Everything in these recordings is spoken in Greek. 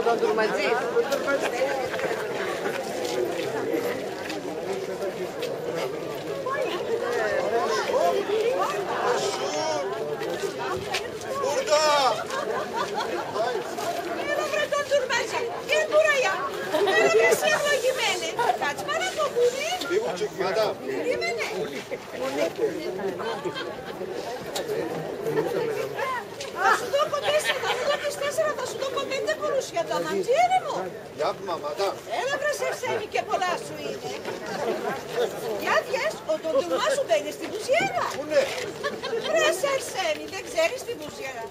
τον τουρματζή. Έλα βρε τον τουρματζή. Και μπουραία. Έλα βρε εσύ ευλογημένη. Κάτσε παρά το βουνί. Περίμενε. Θα σου δώκω 4, θα μου δώκεις 4, θα σου δώκω 5 κουρούσια το αμαντζήρι μου. Έλα βρε σε Αρσένη και πολλά σου είναι. Για διες, ο τουρμά σου μπαίνει στη βουζιέρα. Πού ναι. Βρε σε Αρσένη, δεν ξέρεις τη βουζιέρα.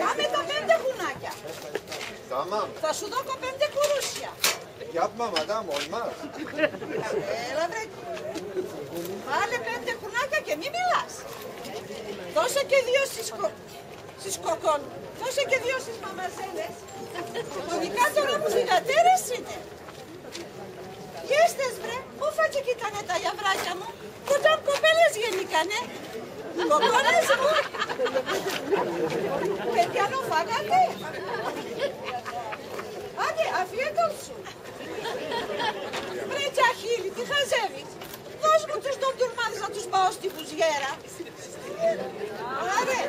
Κάμε τα 5 κουνάκια. Θα σου δώκω 5 κουρούσια. Έλα βρε. Βάλε 5 κουνάκια και μη μιλάς. Δώσε και 2 στις κοκόν. Δώσε και 2 στις μαμαζέλες. Ειδικά τώρα που θυγατέρες είναι. Γέστες βρε, πού φάτσε κι ήτανε τα γιαβράκια μου. Κοντά κοπέλες γεννήκανε. Κοκόνες μου. Παιδιανό φάγατε. Άντε, αφιέτον σου. Βρε τζαχίλη, τι χαζεύεις. Δώσ' μου τους ντοντουρμάδες να τους πάω στη βουζιέρα. Άρε.